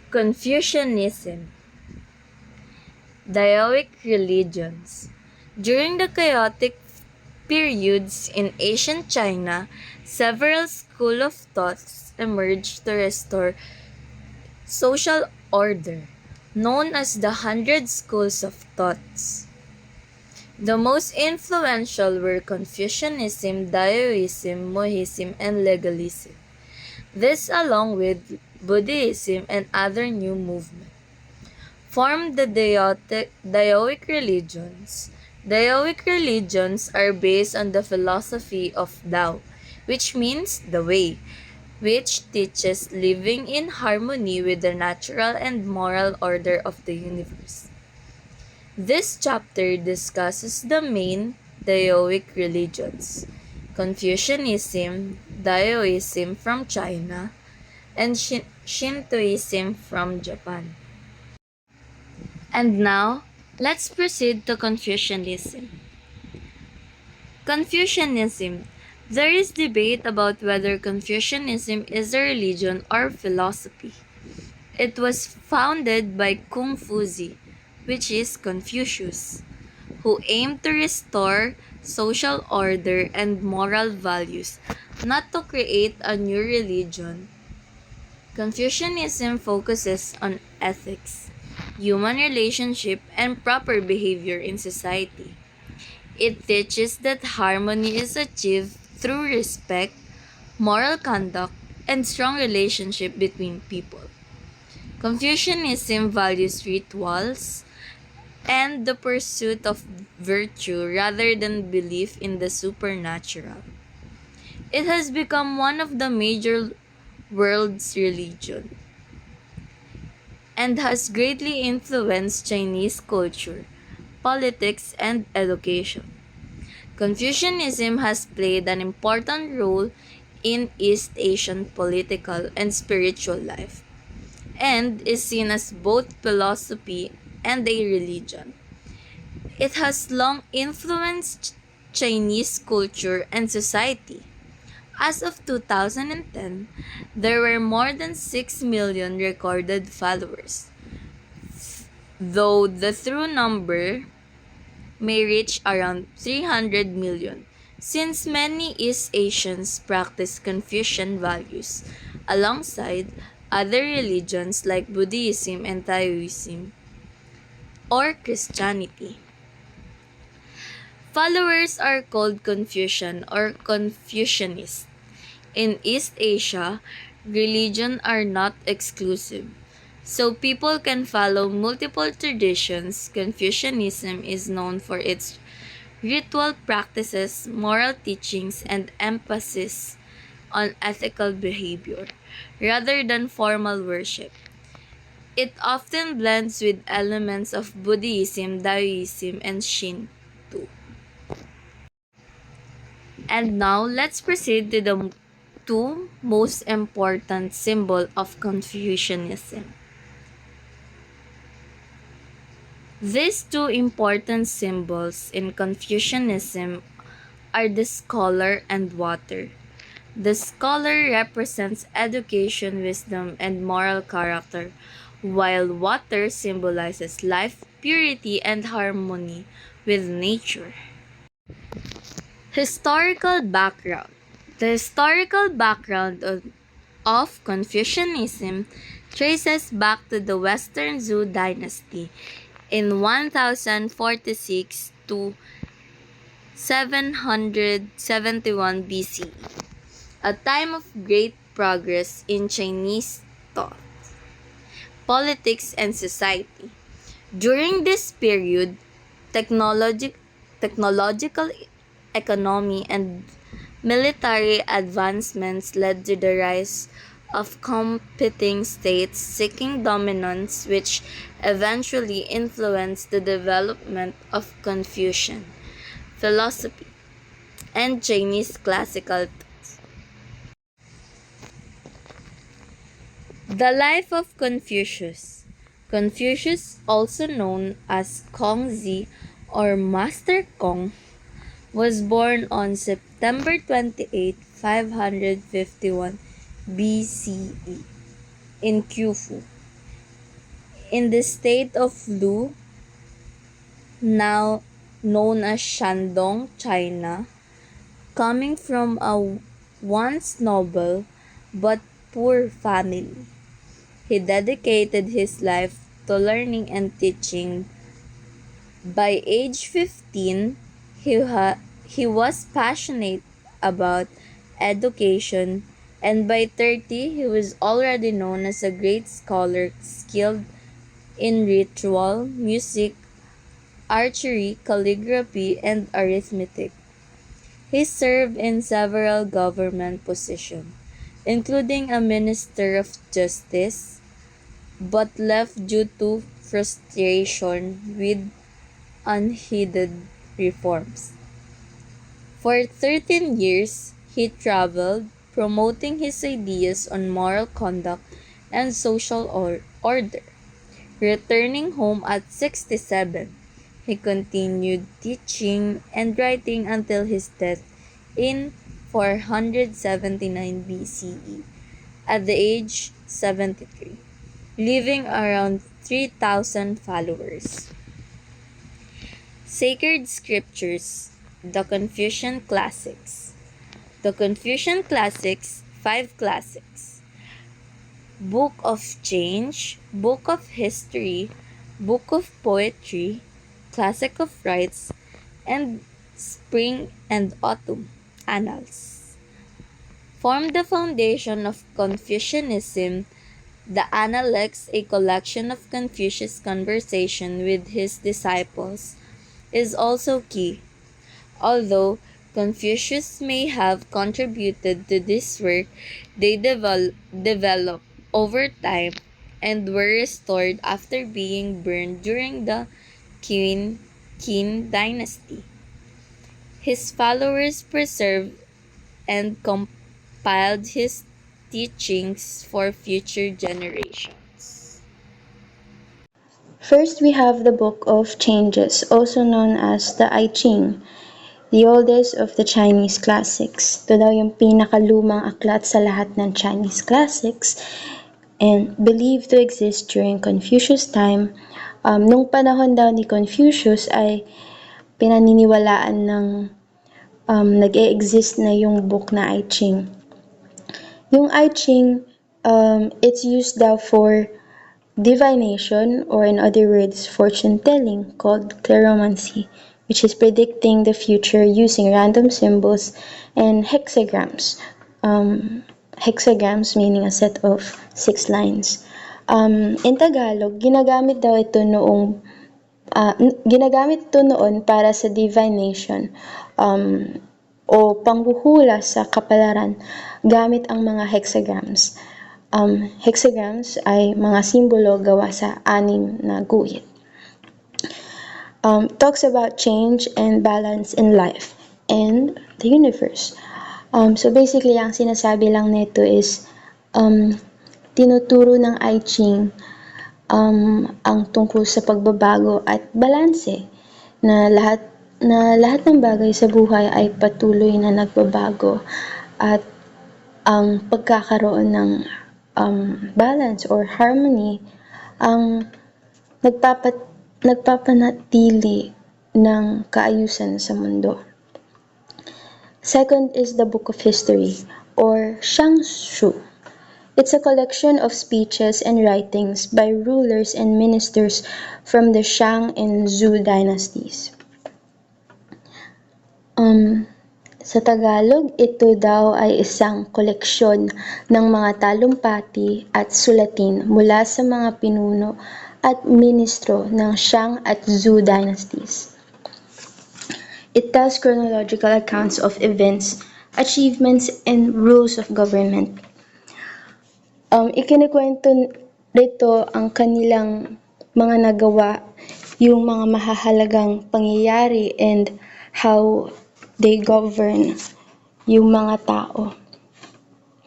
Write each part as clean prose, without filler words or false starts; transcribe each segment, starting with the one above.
Confucianism. Dioic religions. During the chaotic periods in ancient China, several schools of thoughts emerged to restore social order, known as the Hundred Schools of Thoughts. The most influential were Confucianism, Daoism, Mohism, and Legalism. This, along with Buddhism and other new movements, formed the Dioic religions. Dioic religions are based on the philosophy of Tao, which means the way, which teaches living in harmony with the natural and moral order of the universe. This chapter discusses the main Dioic religions: Confucianism, Daoism from China, and Shintoism from Japan. And now, let's proceed to Confucianism. Confucianism. There is debate about whether Confucianism is a religion or philosophy. It was founded by Kung Fuzi, which is Confucius, who aimed to restore social order and moral values, not to create a new religion. Confucianism focuses on ethics, human relationship, and proper behavior in society. It teaches that harmony is achieved through respect, moral conduct, and strong relationship between people. Confucianism values rituals and the pursuit of virtue rather than belief in the supernatural. It has become one of the major world's religion and has greatly influenced Chinese culture, politics, and education. Confucianism has played an important role in East Asian political and spiritual life, and is seen as both philosophy and a religion. It has long influenced Chinese culture and society. As of 2010, there were more than 6 million recorded followers, though the true number may reach around 300 million, since many East Asians practice Confucian values alongside other religions like Buddhism and Taoism or Christianity. Followers are called Confucian or Confucianists. In East Asia, religions are not exclusive, so people can follow multiple traditions. Confucianism is known for its ritual practices, moral teachings, and emphasis on ethical behavior rather than formal worship. It often blends with elements of Buddhism, Taoism, and Shinto. And now let's proceed to the two most important symbols of Confucianism. These two important symbols in Confucianism are the scholar and water. The scholar represents education, wisdom, and moral character, while water symbolizes life, purity, and harmony with nature. Historical background. The historical background of Confucianism traces back to the Western Zhou dynasty in 1046 to 771 BCE, a time of great progress in Chinese thought, politics, and society. During this period, technological economy and military advancements led to the rise of competing states seeking dominance, which eventually influenced the development of Confucian philosophy and Chinese classical thought. The life of Confucius. Confucius, also known as Kongzi or Master Kong, was born on September 28, 551 BCE in Khufu, In the state of Lu, now known as Shandong, China, coming from a once noble but poor family. He dedicated his life to learning and teaching. By age 15, he was passionate about education, and by 30, he was already known as a great scholar skilled in ritual, music, archery, calligraphy, and arithmetic. He served in several government positions, including a Minister of Justice, but left due to frustration with unheeded reforms. For 13 years, he traveled, promoting his ideas on moral conduct and social order. Returning home at 67, he continued teaching and writing until his death in 479 BCE at the age 73, leaving around 3,000 followers. Sacred Scriptures, the Confucian Classics. The Confucian Classics, five classics: Book of Change, Book of History, Book of Poetry, Classic of Rites, and Spring and Autumn Annals. Formed the foundation of Confucianism. The Analects, a collection of Confucius' conversation with his disciples, is also key. Although Confucius may have contributed to this work, they developed over time and were restored after being burned during the Qin dynasty. His followers preserved and compiled his teachings for future generations. First, we have the Book of Changes, also known as the I Ching, the oldest of the Chinese classics. Ito daw yung pinakalumang aklat sa lahat ng Chinese classics and believed to exist during Confucius' time. Nung panahon daw ni Confucius ay pinaniniwalaan ng nag-e-exist na yung book na I Ching. Yung I Ching, it's used daw for divination, or in other words, fortune telling, called cleromancy, which is predicting the future using random symbols and hexagrams. Hexagrams meaning a set of 6 lines. In Tagalog, ginagamit ito noon para sa divination o panghuhula sa kapalaran gamit ang mga hexagrams. Hexagrams ay mga simbolo gawa sa 6 na guhit. Talks about change and balance in life and the universe. So basically, ang sinasabi lang nito is tinuturo ng I Ching ang tungkol sa pagbabago at balanse na lahat ng bagay sa buhay ay patuloy na nagbabago at ang pagkakaroon ng balance or harmony ang nagpapanatili ng kaayusan sa mundo. Second is the Book of History, or Shangshu. It's a collection of speeches and writings by rulers and ministers from the Shang and Zhou dynasties. Sa Tagalog, ito daw ay isang koleksyon ng mga talumpati at sulatin mula sa mga pinuno at ministro ng Shang at Zhou dynasties. It tells chronological accounts of events, achievements, and rules of government. Ikinikwento rito ang kanilang mga nagawa, yung mga mahahalagang pangyayari, and how they govern yung mga tao.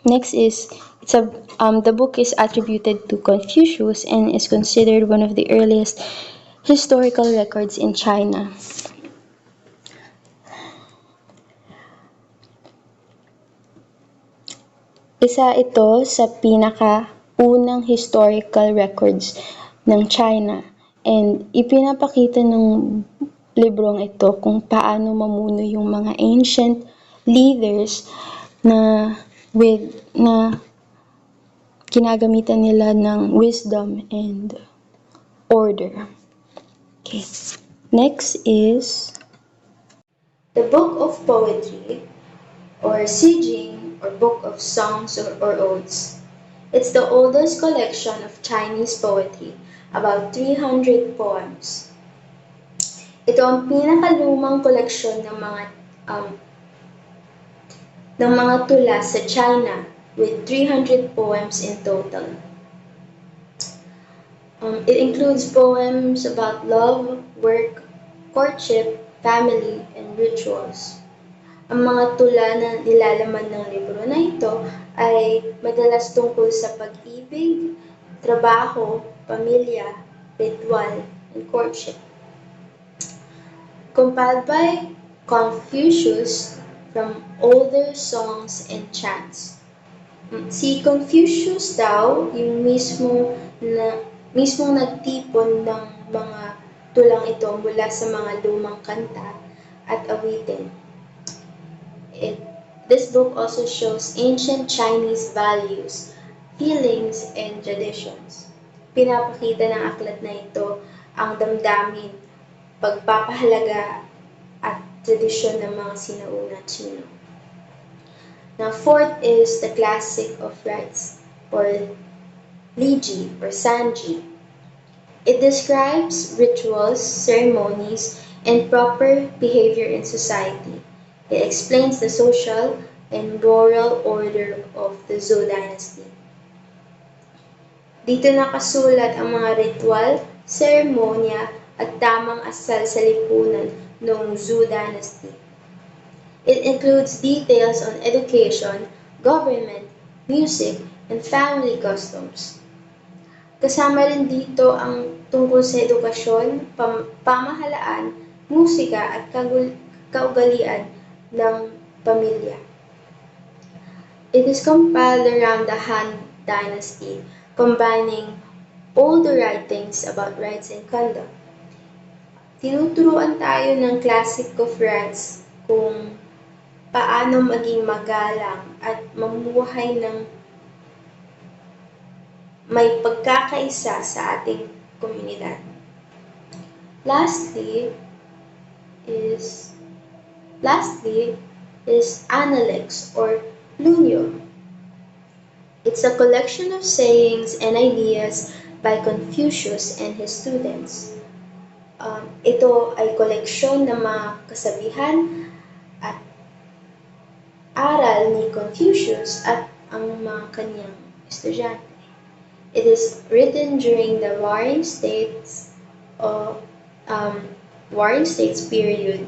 Next is, the book is attributed to Confucius and is considered one of the earliest historical records in China. Isa ito sa pinaka-unang historical records ng China. And ipinapakita ng librong ito kung paano mamuno yung mga ancient leaders na na kinagamitan nila ng wisdom and order. Okay. Next is the Book of Poetry, or Sijing, or Book of Songs or Odes. It's the oldest collection of Chinese poetry, about 300 poems. Ito ang pinakalumang koleksyon um, ng mga tula sa China, with 300 poems in total. It includes poems about love, work, courtship, family, and rituals. Ang mga tula na nilalaman ng libro na ito ay madalas tungkol sa pag-ibig, trabaho, pamilya, ritual, and courtship. Compiled by Confucius from older songs and chants. Si Confucius daw, yung mismong nagtipon ng mga tulang ito mula sa mga lumang kanta at awitin. This book also shows ancient Chinese values, feelings, and traditions. Pinapakita ng aklat na ito ang damdamin, pagpapahalaga, at tradisyon ng mga sinaunang Chino. Now, fourth is the classic of rites, or Liji or Sanji. It describes rituals, ceremonies, and proper behavior in society. It explains the social and moral order of the Zhou dynasty. Dito nakasulat ang mga ritual, seremonya, at tamang asal sa lipunan noong Zhou dynasty. It includes details on education, government, music, and family customs. Kasama rin dito ang tungkol sa edukasyon, pamahalaan, musika, at kaugalian ng pamilya. It is compiled around the Han Dynasty, combining older writings about rites and conduct. Tinuturuan tayo ng classic of rites kung paano maging magalang at mamuhay ng may pagkakaisa sa ating komunidad. Lastly is Analects or Lunyo. It's a collection of sayings and ideas by Confucius and his students. Ito ay koleksyon ng mga kasabihan at aral ni Confucius at ang mga kanyang estudyante. It is written during the Warring States period,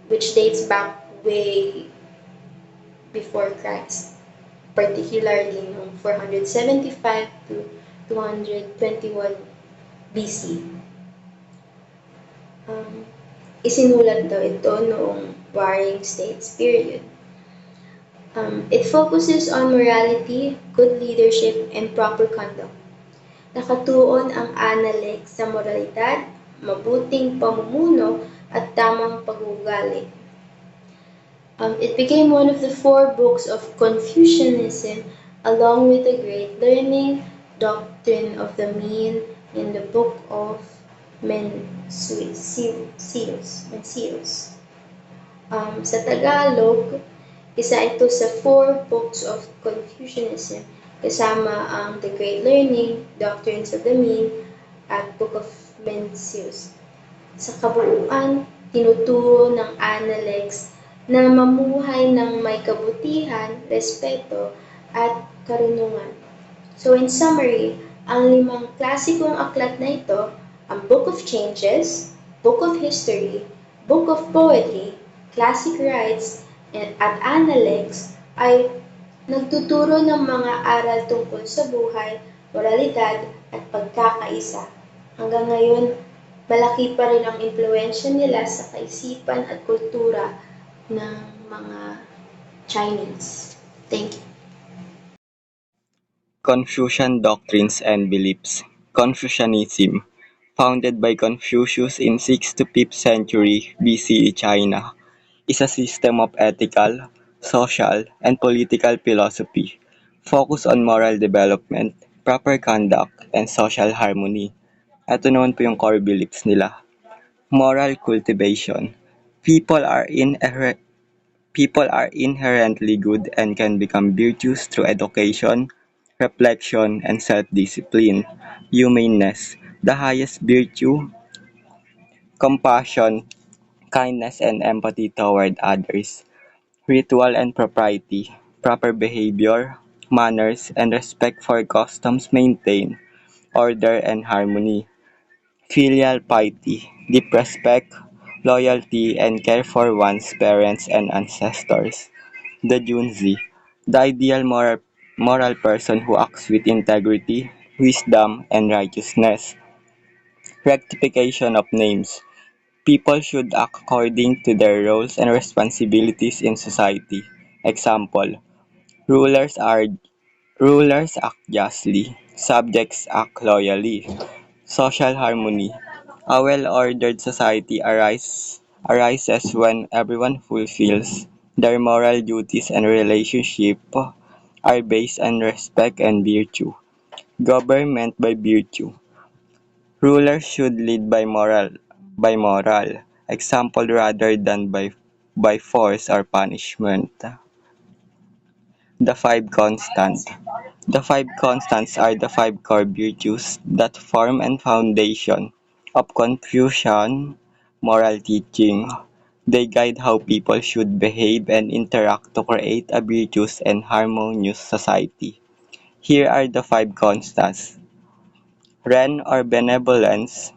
which dates back way before Christ, particularly noong 475 to 221 BC. Isinulat daw ito noong Warring States period. It focuses on morality, good leadership, and proper conduct. Nakatuon ang Analects sa moralidad, mabuting pamumuno, at tamang pag-uugali. It became one of the 4 books of Confucianism, along with the Great Learning, Doctrine of the Mean, and the Book of Mencius. Sa Tagalog, isa ito sa 4 books of Confucianism, kasama ang The Great Learning, Doctrines of the Mean, at Book of Mencius. Sa kabuuan, tinuturo ng Analects na mamuhay ng may kabutihan, respeto, at karunungan. So in summary, ang 5 klasikong aklat na ito, ang Book of Changes, Book of History, Book of Poetry, Classic Rites, at Analects ay nagtuturo ng mga aral tungkol sa buhay, moralidad, at pagkakaisa. Hanggang ngayon, malaki pa rin ang impluwensya nila sa kaisipan at kultura ng mga Chinese. Thank you. Confucian doctrines and beliefs. Confucianism, founded by Confucius in 6th to 5th century BCE China, is a system of ethical, social, and political philosophy focused on moral development, proper conduct, and social harmony. Ito naman po yung core beliefs nila. Moral cultivation. People are inherent People are inherently good and can become virtuous through education, reflection, and self-discipline. Humaneness, the highest virtue, compassion, kindness, and empathy toward others. Ritual and propriety, proper behavior, manners, and respect for customs maintain order and harmony. Filial piety, deep respect, loyalty, and care for one's parents and ancestors. The Junzi, the ideal moral person who acts with integrity, wisdom, and righteousness. Rectification of names. People should act according to their roles and responsibilities in society. Example, rulers are rulers act justly, subjects act loyally. Social harmony. A well-ordered society arises when everyone fulfills their moral duties and relationships are based on respect and virtue. Government by virtue. Rulers should lead by moral example rather than by force or punishment. The five constants. The five constants are the five core virtues that form a foundation of Confucian moral teaching. They guide how people should behave and interact to create a virtuous and harmonious society. Here are the five constants. Ren or benevolence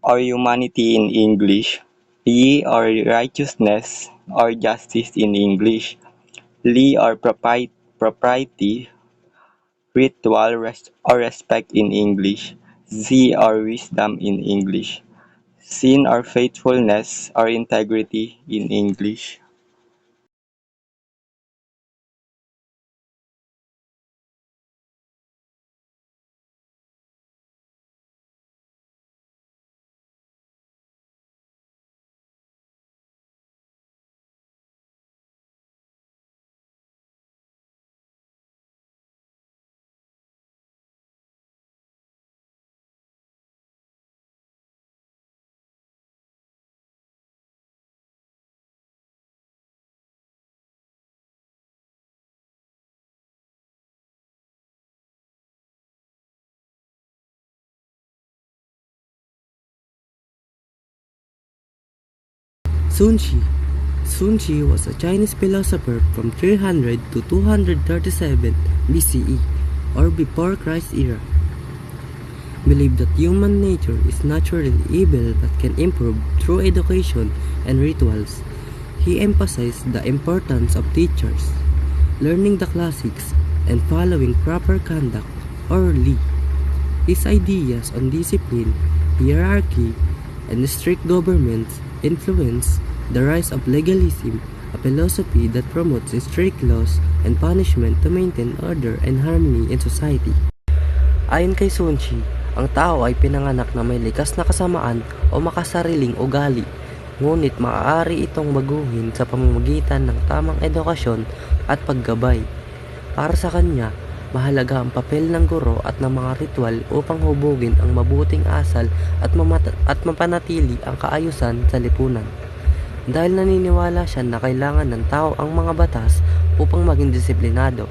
or humanity in English. Yi or righteousness or justice in English. Li or propriety, ritual or respect in English. Z or wisdom in English. Sin or faithfulness or integrity in English. Sun Tzu. Sun Tzu was a Chinese philosopher from 300 to 237 BCE, or before Christ's era. Believed that human nature is naturally evil but can improve through education and rituals. He emphasized the importance of teachers, learning the classics, and following proper conduct, or Li. His ideas on discipline, hierarchy, and strict governments influenced the rise of legalism, a philosophy that promotes strict laws and punishment to maintain order and harmony in society. Ayon kay Sun Tzu, ang tao ay pinanganak na may likas na kasamaan o makasariling ugali, ngunit maaari itong baguhin sa pamamagitan ng tamang edukasyon at paggabay. Para sa kanya, mahalaga ang papel ng guro at ng mga ritual upang hubugin ang mabuting asal at mapanatili ang kaayusan sa lipunan. Dahil naniniwala siya na kailangan ng tao ang mga batas upang maging disiplinado.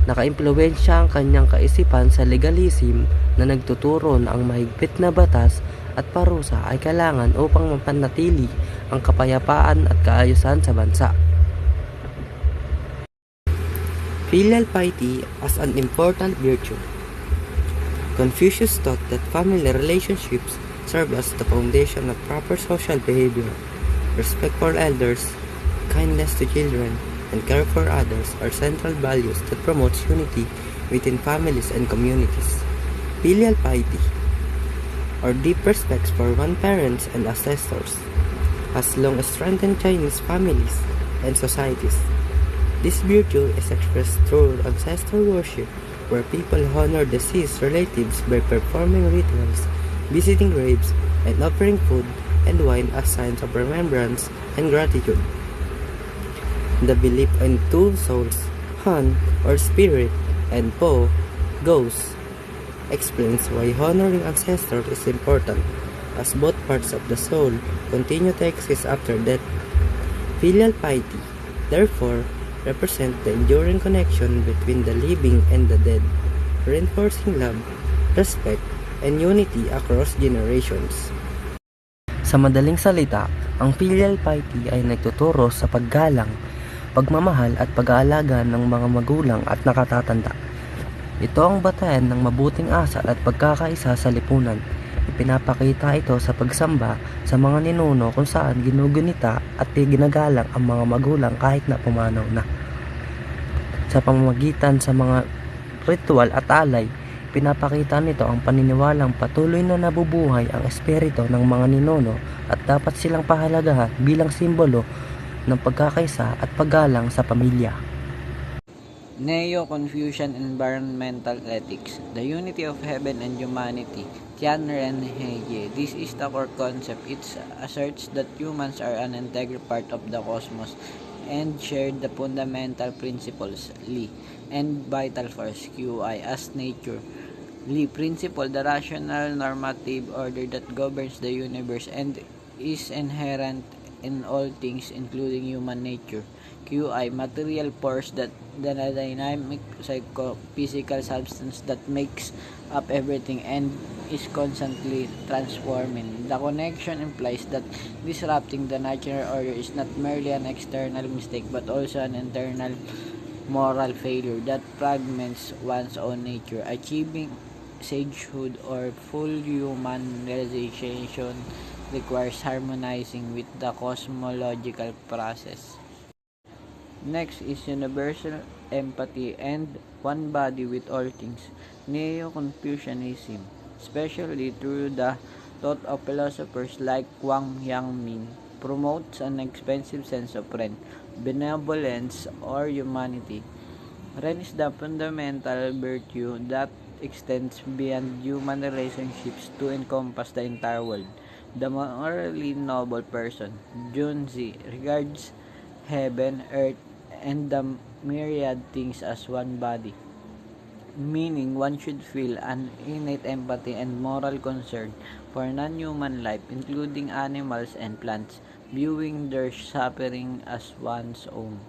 Nakaimpluwensya ang kanyang kaisipan sa legalism na nagtuturo na ang mahigpit na batas at parusa ay kailangan upang mapanatili ang kapayapaan at kaayusan sa bansa. Filial piety as an important virtue. Confucius taught that family relationships serve as the foundation of proper social behavior. Respect for elders, kindness to children, and care for others are central values that promotes unity within families and communities. Filial piety, or deep respect for one's parents and ancestors, has long strengthened Chinese families and societies. This virtue is expressed through ancestor worship, where people honor deceased relatives by performing rituals, visiting graves, and offering food and wine as signs of remembrance and gratitude. The belief in two souls, Han or spirit, and Po, ghost, explains why honoring ancestors is important, as both parts of the soul continue to exist after death. Filial piety, therefore, represent the enduring connection between the living and the dead, reinforcing love, respect, and unity across generations. Sa madaling salita, ang filial piety ay nagtuturo sa paggalang, pagmamahal at pag-aalaga ng mga magulang at nakatatanda. Ito ang batayan ng mabuting asal at pagkakaisa sa lipunan. Ipinapakita ito sa pagsamba sa mga ninuno kung saan ginugunita at ginagalang ang mga magulang kahit na pumanaw na. Sa pamamagitan sa mga ritual at alay, pinapakita nito ang paniniwalang patuloy na nabubuhay ang espiritu ng mga ninuno at dapat silang pahalagahan bilang simbolo ng pagkakaisa at paggalang sa pamilya. Neo-Confucian Environmental Ethics, the unity of heaven and humanity. Tianren Heye. This is the core concept. It asserts that humans are an integral part of the cosmos and share the fundamental principles, Li, and vital force, QI, as nature. Li principle, the rational normative order that governs the universe and is inherent in all things, including human nature. QI, material force, that the dynamic psychophysical substance that makes up everything and is constantly transforming. The connection implies that disrupting the natural order is not merely an external mistake but also an internal moral failure that fragments one's own nature. Achieving sagehood or full human realization requires harmonizing with the cosmological process. Next is universal empathy and one body with all things. Neo-Confucianism, especially through the thought of philosophers like Wang Yangmin, promotes an expansive sense of Ren, benevolence or humanity. Ren is the fundamental virtue that extends beyond human relationships to encompass the entire world. The morally noble person, Junzi, regards heaven, earth, and the myriad things as one body, meaning one should feel an innate empathy and moral concern for non-human life, including animals and plants, viewing their suffering as one's own.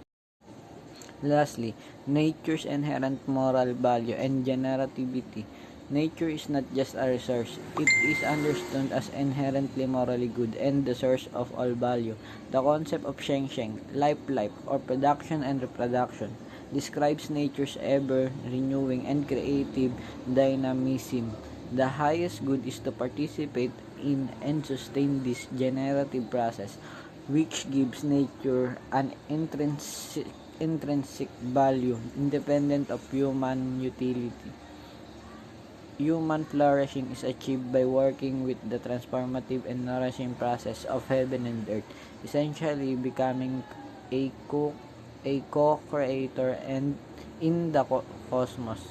Lastly, nature's inherent moral value and generativity. Nature is not just a resource, it is understood as inherently morally good and the source of all value. The concept of sheng-sheng, life, or production and reproduction, describes nature's ever-renewing and creative dynamism. The highest good is to participate in and sustain this generative process, which gives nature an intrinsic value independent of human utility. Human flourishing is achieved by working with the transformative and nourishing process of heaven and earth, essentially becoming a co-creator and in the cosmos.